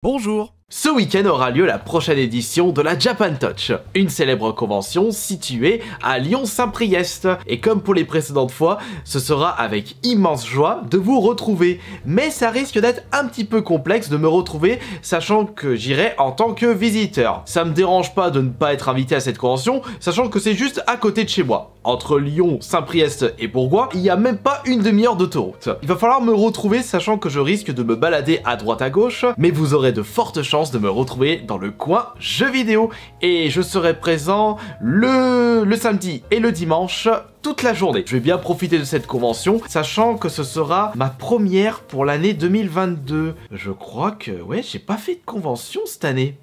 Bonjour. Ce week-end aura lieu la prochaine édition de la Japan Touch, une célèbre convention située à Lyon-Saint-Priest. Et comme pour les précédentes fois, ce sera avec immense joie de vous retrouver. Mais ça risque d'être un petit peu complexe de me retrouver, sachant que j'irai en tant que visiteur. Ça me dérange pas de ne pas être invité à cette convention, sachant que c'est juste à côté de chez moi. Entre Lyon, Saint-Priest et Bourgoin, il n'y a même pas une demi-heure d'autoroute. Il va falloir me retrouver, sachant que je risque de me balader à droite à gauche, mais vous aurez de fortes chances de me retrouver dans le coin jeux vidéo. Et je serai présent le samedi et le dimanche toute la journée. Je vais bien profiter de cette convention, sachant que ce sera ma première pour l'année 2022. Je crois que, ouais, j'ai pas fait de convention cette année.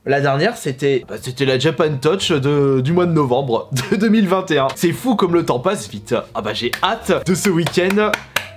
La dernière, c'était la Japan Touch du mois de novembre de 2021. C'est fou comme le temps passe vite. Ah bah j'ai hâte de ce week-end.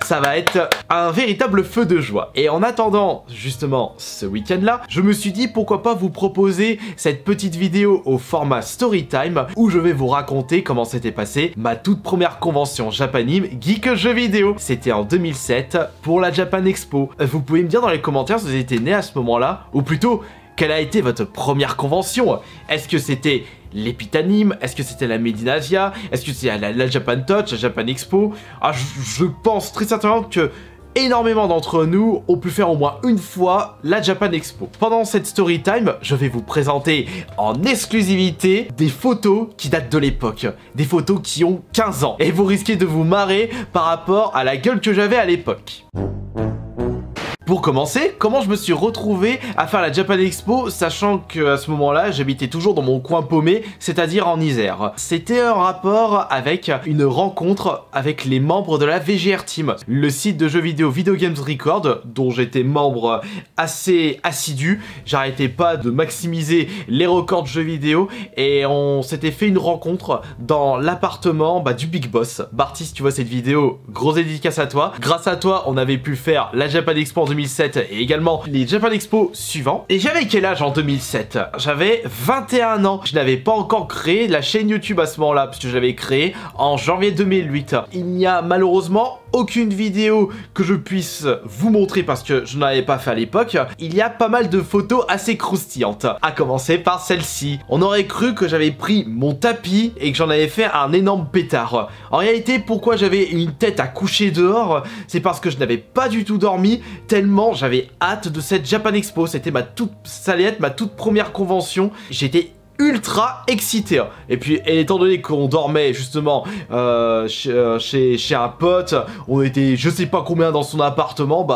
Ça va être un véritable feu de joie. Et en attendant, justement, ce week-end-là, je me suis dit pourquoi pas vous proposer cette petite vidéo au format Storytime où je vais vous raconter comment s'était passée ma toute première convention Japanime Geek Jeux Vidéo. C'était en 2007 pour la Japan Expo. Vous pouvez me dire dans les commentaires si vous étiez né à ce moment-là, ou plutôt, quelle a été votre première convention? Est-ce que c'était l'Epitanime? Est-ce que c'était la Medinavia? Est-ce que c'était la Japan Touch, la Japan Expo? Ah, je pense très certainement que énormément d'entre nous ont pu faire au moins une fois la Japan Expo. Pendant cette story time, je vais vous présenter en exclusivité des photos qui datent de l'époque. Des photos qui ont 15 ans. Et vous risquez de vous marrer par rapport à la gueule que j'avais à l'époque. Pour commencer, comment je me suis retrouvé à faire la Japan Expo, sachant qu'à ce moment-là, j'habitais toujours dans mon coin paumé, c'est-à-dire en Isère. C'était un rapport avec une rencontre avec les membres de la VGR Team, le site de jeux vidéo Video Games Record, dont j'étais membre assez assidu. J'arrêtais pas de maximiser les records de jeux vidéo, et on s'était fait une rencontre dans l'appartement du Big Boss. Barty, si tu vois cette vidéo, grosse dédicace à toi. Grâce à toi, on avait pu faire la Japan Expo en 2007 et également les Japan Expo suivants. Et j'avais quel âge en 2007? J'avais 21 ans. Je n'avais pas encore créé la chaîne YouTube à ce moment-là, puisque je l'avais créée en janvier 2008. Il n'y a malheureusement aucune vidéo que je puisse vous montrer parce que je n'en avais pas fait à l'époque. Il y a pas mal de photos assez croustillantes, à commencer par celle-ci. On aurait cru que j'avais pris mon tapis et que j'en avais fait un énorme pétard. En réalité, pourquoi j'avais une tête à coucher dehors? C'est parce que je n'avais pas du tout dormi, tellement j'avais hâte de cette Japan Expo. Ça allait être ma toute première convention. J'étais ultra excité. Et puis, étant donné qu'on dormait justement chez un pote, on était je sais pas combien dans son appartement,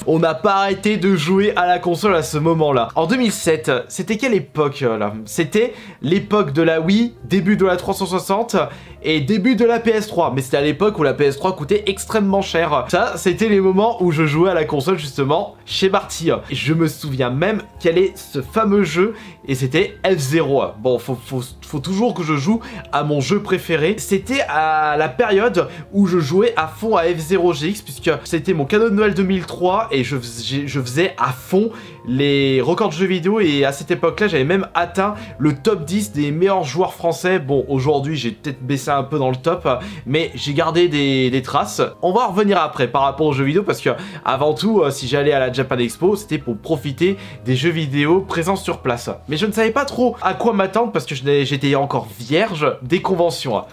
on n'a pas arrêté de jouer à la console à ce moment-là. En 2007, c'était quelle époque là? C'était l'époque de la Wii, début de la 360 et début de la PS3. Mais c'était à l'époque où la PS3 coûtait extrêmement cher. Ça, c'était les moments où je jouais à la console justement chez Barty. Et je me souviens même quel est ce fameux jeu, et c'était F0. Bon, faut toujours que je joue à mon jeu préféré. C'était à la période où je jouais à fond à F0 GX, puisque c'était mon cadeau de Noël 2003 et je faisais à fond les records de jeux vidéo, et à cette époque-là, j'avais même atteint le top 10 des meilleurs joueurs français. Bon, aujourd'hui, j'ai peut-être baissé un peu dans le top, mais j'ai gardé des traces. On va en revenir après par rapport aux jeux vidéo, parce que avant tout, si j'allais à la Japan Expo, c'était pour profiter des jeux vidéo présents sur place. Mais je ne savais pas trop à quoi m'attendre parce que j'étais encore vierge des conventions.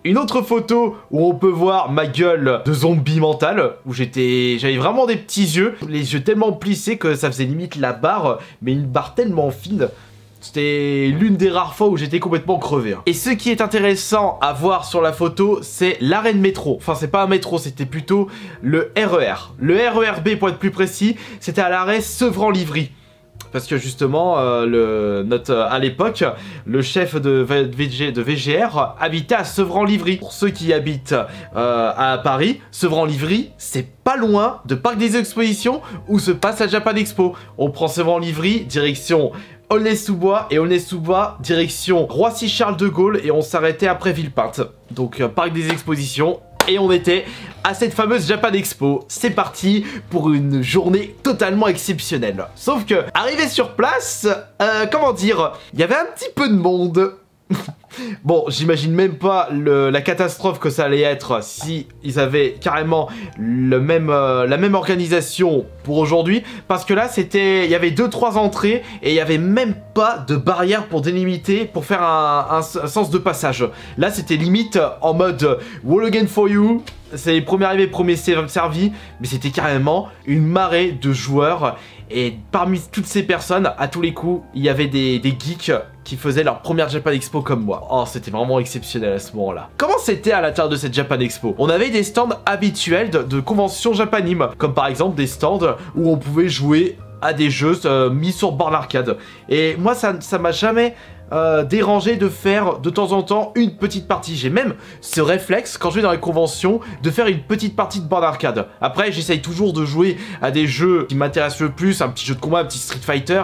Une autre photo où on peut voir ma gueule de zombie mental, où j'avais vraiment des petits yeux, les yeux tellement plissés que ça faisait limite la barre, mais une barre tellement fine. C'était l'une des rares fois où j'étais complètement crevé. Et ce qui est intéressant à voir sur la photo, c'est l'arrêt de métro. Enfin, c'est pas un métro, c'était plutôt le RER. Le RER B, pour être plus précis, c'était à l'arrêt Sevran-Livry. Parce que justement, à l'époque, le chef de VGR habitait à Sevran-Livry. Pour ceux qui habitent à Paris, Sevran-Livry, c'est pas loin de Parc des Expositions où se passe la Japan Expo. On prend Sevran-Livry, direction Aulnay-sous-Bois, et Aulnay-sous-Bois, direction Roissy-Charles de Gaulle, et on s'arrêtait après Villepinte. Donc, Parc des Expositions. Et on était à cette fameuse Japan Expo. C'est parti pour une journée totalement exceptionnelle. Sauf que, arrivé sur place, comment dire, il y avait un petit peu de monde. Bon, j'imagine même pas la catastrophe que ça allait être si ils avaient carrément la même organisation pour aujourd'hui. Parce que là, il y avait 2-3 entrées et il y avait même pas de barrière pour délimiter, pour faire un sens de passage. Là, c'était limite en mode wall again for you. C'est les premiers arrivés, premiers servis. Mais c'était carrément une marée de joueurs. Et parmi toutes ces personnes, à tous les coups, il y avait des geeks qui faisaient leur première Japan Expo comme moi. Oh, c'était vraiment exceptionnel à ce moment-là. Comment c'était à l'intérieur de cette Japan Expo? On avait des stands habituels de conventions japanime, comme par exemple des stands où on pouvait jouer à des jeux mis sur borne arcade. Et moi, ça m'a jamais dérangé de faire de temps en temps une petite partie. J'ai même ce réflexe, quand je vais dans les conventions, de faire une petite partie de borne arcade. Après, j'essaye toujours de jouer à des jeux qui m'intéressent le plus, un petit jeu de combat, un petit Street Fighter,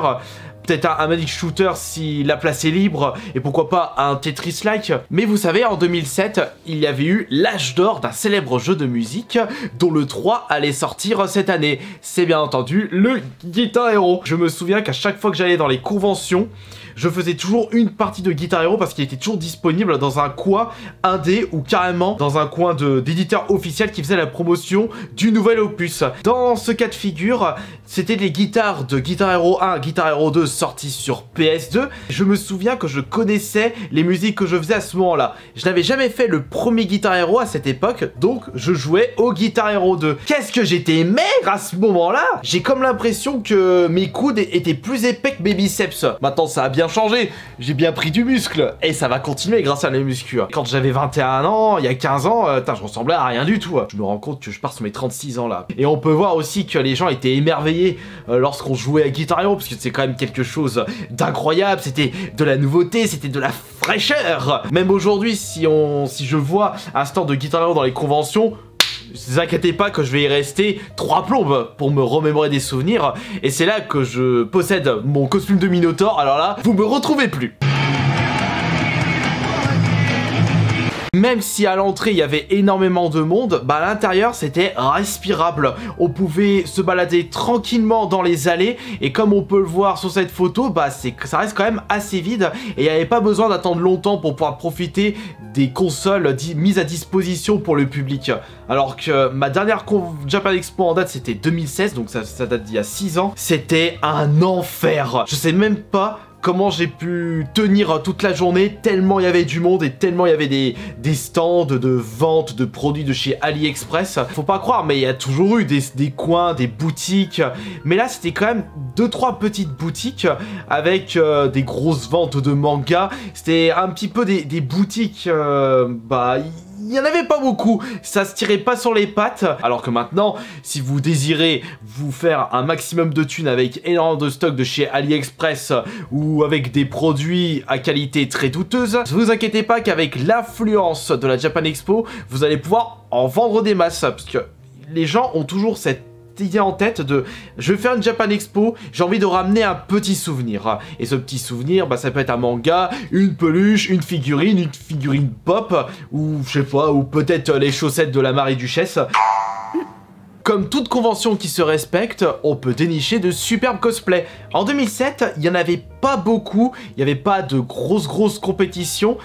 peut-être un Magic Shooter si la place est libre, et pourquoi pas un Tetris-like. Mais vous savez, en 2007, il y avait eu l'âge d'or d'un célèbre jeu de musique, dont le 3 allait sortir cette année. C'est bien entendu le Guitar Hero. Je me souviens qu'à chaque fois que j'allais dans les conventions, je faisais toujours une partie de Guitar Hero parce qu'il était toujours disponible dans un coin indé ou carrément dans un coin d'éditeur officiel qui faisait la promotion du nouvel opus. Dans ce cas de figure, c'était les guitares de Guitar Hero 1, Guitar Hero 2 sortis sur PS2. Je me souviens que je connaissais les musiques que je faisais à ce moment-là. Je n'avais jamais fait le premier Guitar Hero à cette époque, donc je jouais au Guitar Hero 2. Qu'est-ce que j'étais maigre à ce moment-là! J'ai comme l'impression que mes coudes étaient plus épais que mes biceps. Maintenant, ça a bien changé, j'ai bien pris du muscle et ça va continuer grâce à les muscles. Quand j'avais 21 ans, il y a 15 ans, je ressemblais à rien du tout. Je me rends compte que je pars sur mes 36 ans là. Et on peut voir aussi que les gens étaient émerveillés lorsqu'on jouait à Guitar Hero parce que c'est quand même quelque chose d'incroyable, c'était de la nouveauté, c'était de la fraîcheur. Même aujourd'hui, si je vois un stand de Guitar Hero dans les conventions, ne vous inquiétez pas que je vais y rester 3 plombes pour me remémorer des souvenirs. Et c'est là que je possède mon costume de Minotaur. Alors là, vous me retrouvez plus. Même si à l'entrée il y avait énormément de monde, bah à l'intérieur c'était respirable. On pouvait se balader tranquillement dans les allées et comme on peut le voir sur cette photo, bah ça reste quand même assez vide et il n'y avait pas besoin d'attendre longtemps pour pouvoir profiter des consoles mises à disposition pour le public. Alors que ma dernière Japan Expo en date c'était 2016, donc ça date d'il y a 6 ans. C'était un enfer. Je sais même pas comment j'ai pu tenir toute la journée tellement il y avait du monde et tellement il y avait des stands de vente de produits de chez AliExpress. Faut pas croire, mais il y a toujours eu des coins, des boutiques. Mais là, c'était quand même 2-3 petites boutiques avec des grosses ventes de mangas. C'était un petit peu des boutiques, il n'y en avait pas beaucoup, ça se tirait pas sur les pattes. Alors que maintenant, si vous désirez vous faire un maximum de thunes avec énormément de stock de chez AliExpress ou avec des produits à qualité très douteuse, ne vous inquiétez pas qu'avec l'influence de la Japan Expo, vous allez pouvoir en vendre des masses. Parce que les gens ont toujours cette idée en tête de je vais faire une Japan Expo, j'ai envie de ramener un petit souvenir. Et ce petit souvenir, bah ça peut être un manga, une peluche, une figurine pop, ou je sais pas, ou peut-être les chaussettes de la Marie-Duchesse. Comme toute convention qui se respecte, on peut dénicher de superbes cosplays. En 2007, il n'y en avait pas beaucoup, il n'y avait pas de grosses compétitions,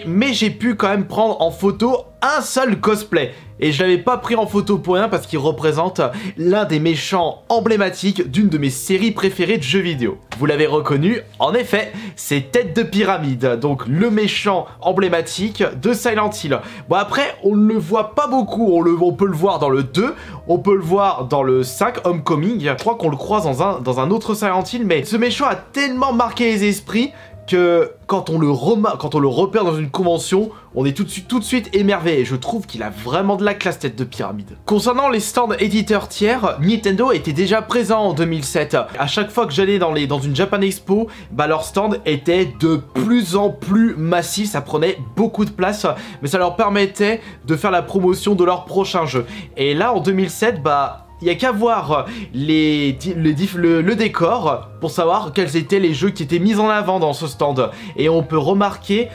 mais j'ai pu quand même prendre en photo un seul cosplay. Et je l'avais pas pris en photo pour rien parce qu'il représente l'un des méchants emblématiques d'une de mes séries préférées de jeux vidéo. Vous l'avez reconnu, en effet, c'est Tête de Pyramide, donc le méchant emblématique de Silent Hill. Bon après, on ne le voit pas beaucoup, on peut le voir dans le 2, on peut le voir dans le 5, Homecoming, je crois qu'on le croise dans un autre Silent Hill, mais ce méchant a tellement marqué les esprits que quand on le repère dans une convention, on est tout de suite émerveillé. Et je trouve qu'il a vraiment de la classe, Tête de Pyramide. Concernant les stands éditeurs tiers, Nintendo était déjà présent en 2007. À chaque fois que j'allais dans une Japan Expo, bah leur stand était de plus en plus massif. Ça prenait beaucoup de place, mais ça leur permettait de faire la promotion de leur prochain jeu. Et là, en 2007, bah Il n'y a qu'à voir le décor pour savoir quels étaient les jeux qui étaient mis en avant dans ce stand. Et on peut remarquer,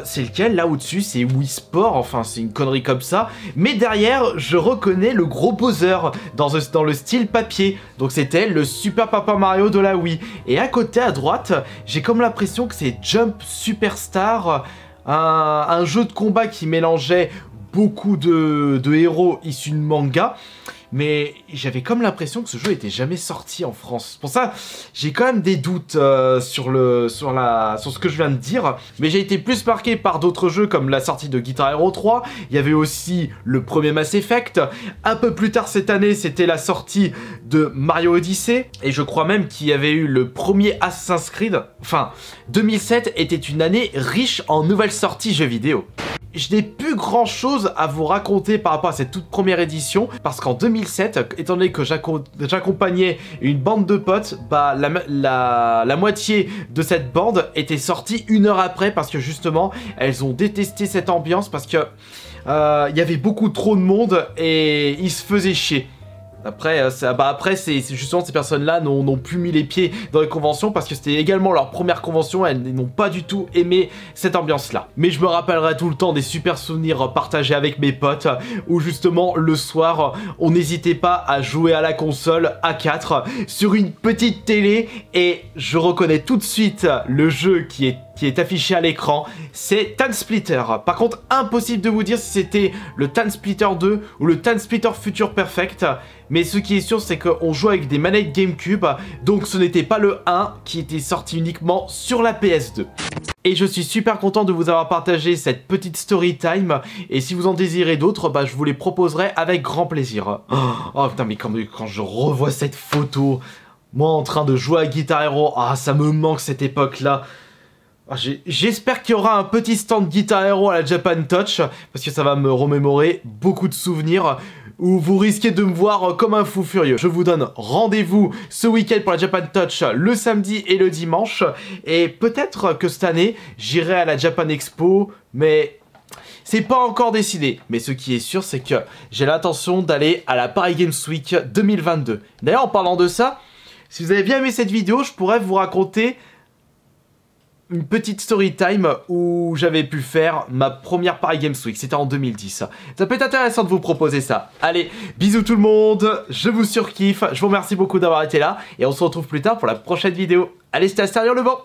c'est lequel là au-dessus, c'est Wii Sport, enfin c'est une connerie comme ça. Mais derrière, je reconnais le gros Bowser dans le style papier. Donc c'était le Super Papa Mario de la Wii. Et à côté, à droite, j'ai comme l'impression que c'est Jump Superstar, un jeu de combat qui mélangeait beaucoup de héros issus de manga. Mais j'avais comme l'impression que ce jeu était jamais sorti en France. Pour ça, j'ai quand même des doutes sur ce que je viens de dire. Mais j'ai été plus marqué par d'autres jeux comme la sortie de Guitar Hero 3. Il y avait aussi le premier Mass Effect. Un peu plus tard cette année, c'était la sortie de Mario Odyssey. Et je crois même qu'il y avait eu le premier Assassin's Creed. Enfin, 2007 était une année riche en nouvelles sorties jeux vidéo. Je n'ai plus grand chose à vous raconter par rapport à cette toute première édition, parce qu'en 2007, étant donné que j'accompagnais une bande de potes, bah la moitié de cette bande était sortie 1 heure après, parce que justement, elles ont détesté cette ambiance, parce que y avait beaucoup trop de monde et ils se faisaient chier. Après, c'est justement ces personnes-là n'ont plus mis les pieds dans les conventions parce que c'était également leur première convention, elles n'ont pas du tout aimé cette ambiance-là. Mais je me rappellerai tout le temps des super souvenirs partagés avec mes potes où justement le soir, on n'hésitait pas à jouer à la console à 4 sur une petite télé et je reconnais tout de suite le jeu qui est affiché à l'écran, c'est TANSplitter. Par contre, impossible de vous dire si c'était le TANSplitter 2 ou le TANSplitter Future Perfect, mais ce qui est sûr, c'est qu'on joue avec des manettes GameCube, donc ce n'était pas le 1 qui était sorti uniquement sur la PS2. Et je suis super content de vous avoir partagé cette petite story time, et si vous en désirez d'autres, bah, je vous les proposerai avec grand plaisir. Oh putain, mais quand je revois cette photo, moi en train de jouer à Guitar Hero, ah ça me manque cette époque-là. J'espère qu'il y aura un petit stand Guitar Hero à la Japan Touch, parce que ça va me remémorer beaucoup de souvenirs où vous risquez de me voir comme un fou furieux. Je vous donne rendez-vous ce week-end pour la Japan Touch, le samedi et le dimanche, et peut-être que cette année, j'irai à la Japan Expo, mais c'est pas encore décidé. Mais ce qui est sûr, c'est que j'ai l'intention d'aller à la Paris Games Week 2022. D'ailleurs, en parlant de ça, si vous avez bien aimé cette vidéo, je pourrais vous raconter une petite story time où j'avais pu faire ma première Paris Games Week, c'était en 2010. Ça peut être intéressant de vous proposer ça. Allez, bisous tout le monde, je vous surkiffe, je vous remercie beaucoup d'avoir été là, et on se retrouve plus tard pour la prochaine vidéo. Allez, c'était Astérion le vent.